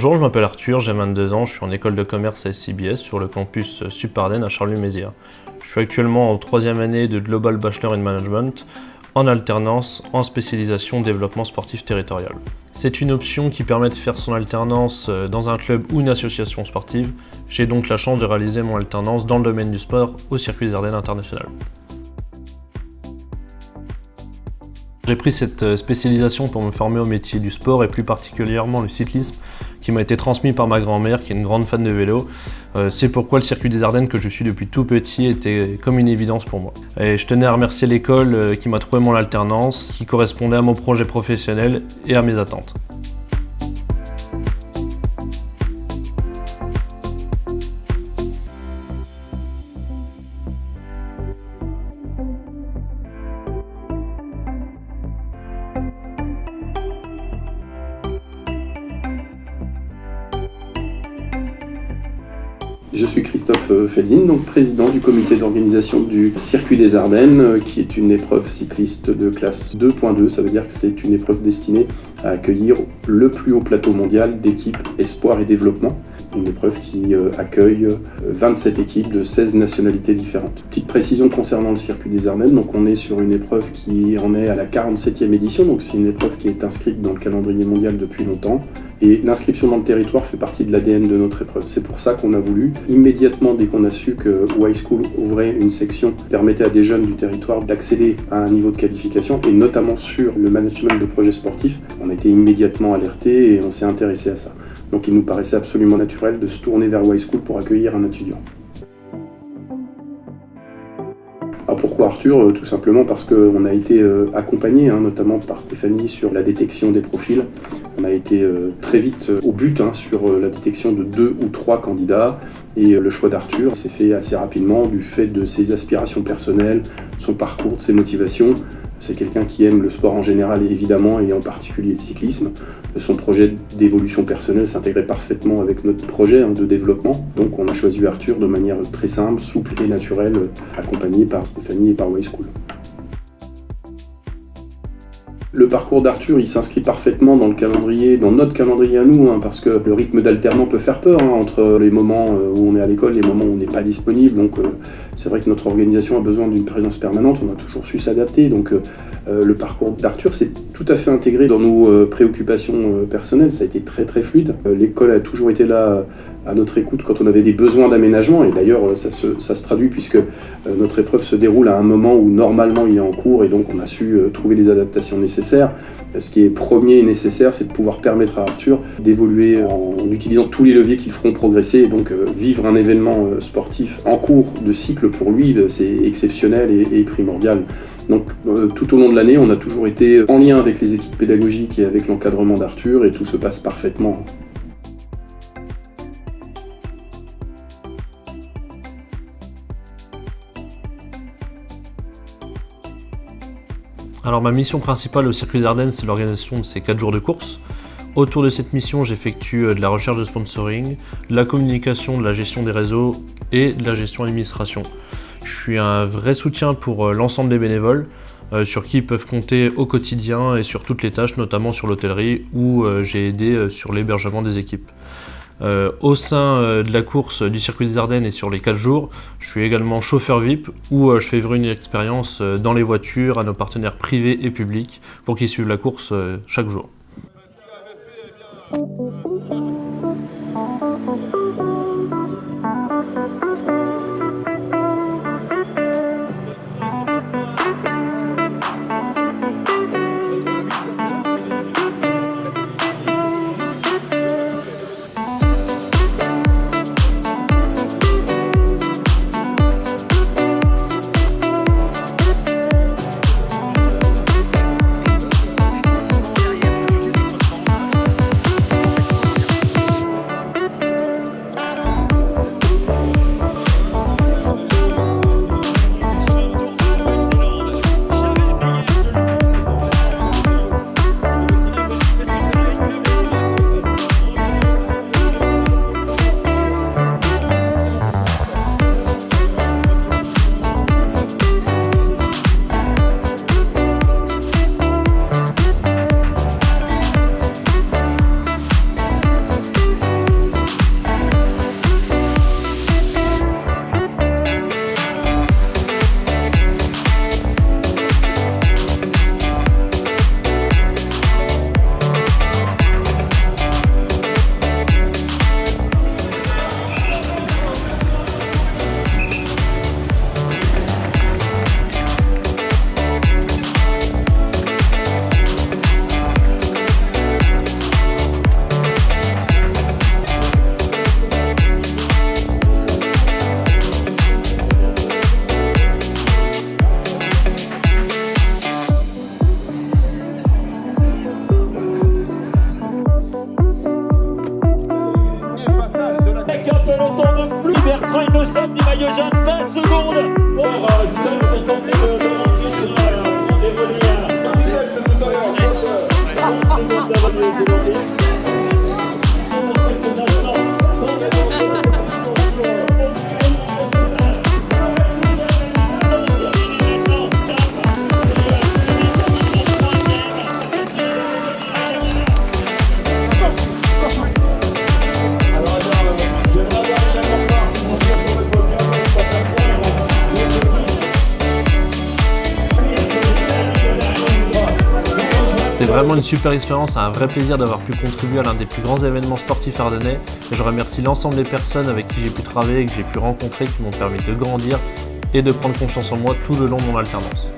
Bonjour, je m'appelle Arthur, j'ai 22 ans, je suis en école de commerce à SCBS sur le campus Supardenne à Charleville-Mézières. Je suis actuellement en 3e année de Global Bachelor in Management, en alternance, en spécialisation développement sportif territorial. C'est une option qui permet de faire son alternance dans un club ou une association sportive. J'ai donc la chance de réaliser mon alternance dans le domaine du sport au Circuit des Ardennes International. J'ai pris cette spécialisation pour me former au métier du sport et plus particulièrement le cyclisme qui m'a été transmis par ma grand-mère qui est une grande fan de vélo. C'est pourquoi le Circuit des Ardennes que je suis depuis tout petit était comme une évidence pour moi. Et je tenais à remercier l'école qui m'a trouvé mon alternance, qui correspondait à mon projet professionnel et à mes attentes. Je suis Christophe Felzin, donc président du comité d'organisation du Circuit des Ardennes, qui est une épreuve cycliste de classe 2.2. Ça veut dire que c'est une épreuve destinée à accueillir le plus haut plateau mondial d'équipes espoir et développement. Une épreuve qui accueille 27 équipes de 16 nationalités différentes. Petite précision concernant le Circuit des Ardennes, donc on est sur une épreuve qui en est à la 47e édition, donc c'est une épreuve qui est inscrite dans le calendrier mondial depuis longtemps. Et l'inscription dans le territoire fait partie de l'ADN de notre épreuve. C'est pour ça qu'on a voulu, immédiatement dès qu'on a su que Y School ouvrait une section qui permettait à des jeunes du territoire d'accéder à un niveau de qualification, et notamment sur le management de projets sportifs, on a été immédiatement alertés et on s'est intéressé à ça. Donc il nous paraissait absolument naturel de se tourner vers Y School pour accueillir un étudiant. Alors pourquoi Arthur ? Tout simplement parce qu'on a été accompagné, notamment par Stéphanie, sur la détection des profils. On a été très vite au but sur la détection de 2 ou 3 candidats. Et le choix d'Arthur s'est fait assez rapidement du fait de ses aspirations personnelles, son parcours, de ses motivations. C'est quelqu'un qui aime le sport en général, évidemment, et en particulier le cyclisme. Son projet d'évolution personnelle s'intégrait parfaitement avec notre projet de développement. Donc on a choisi Arthur de manière très simple, souple et naturelle, accompagné par Stéphanie et par Y School. Le parcours d'Arthur, il s'inscrit parfaitement dans notre calendrier à nous, parce que le rythme d'alternant peut faire peur entre les moments où on est à l'école et les moments où on n'est pas disponible. Donc c'est vrai que notre organisation a besoin d'une présence permanente, on a toujours su s'adapter. Donc le parcours d'Arthur s'est tout à fait intégré dans nos préoccupations personnelles, ça a été très très fluide. L'école a toujours été là à notre écoute quand on avait des besoins d'aménagement, et d'ailleurs ça se traduit puisque notre épreuve se déroule à un moment où normalement il est en cours, et donc on a su trouver les adaptations nécessaires. Ce qui est premier et nécessaire, c'est de pouvoir permettre à Arthur d'évoluer en utilisant tous les leviers qui le feront progresser, et donc vivre un événement sportif en cours de cycle pour lui, c'est exceptionnel et primordial. Donc tout au long de l'année, on a toujours été en lien avec les équipes pédagogiques et avec l'encadrement d'Arthur, et tout se passe parfaitement. Alors ma mission principale au Circuit des Ardennes, c'est l'organisation de ces 4 jours de course. Autour de cette mission, j'effectue de la recherche de sponsoring, de la communication, de la gestion des réseaux et de la gestion administration. Je suis un vrai soutien pour l'ensemble des bénévoles, sur qui ils peuvent compter au quotidien et sur toutes les tâches, notamment sur l'hôtellerie où j'ai aidé sur l'hébergement des équipes. Au sein de la course du Circuit des Ardennes et sur les 4 jours, je suis également chauffeur VIP où je fais vivre une expérience dans les voitures à nos partenaires privés et publics pour qu'ils suivent la course chaque jour. de Jeanne, 20 secondes pour seul pour tenter de rentrer sur C'était vraiment une super expérience, un vrai plaisir d'avoir pu contribuer à l'un des plus grands événements sportifs ardennais. Et je remercie l'ensemble des personnes avec qui j'ai pu travailler et que j'ai pu rencontrer qui m'ont permis de grandir et de prendre confiance en moi tout le long de mon alternance.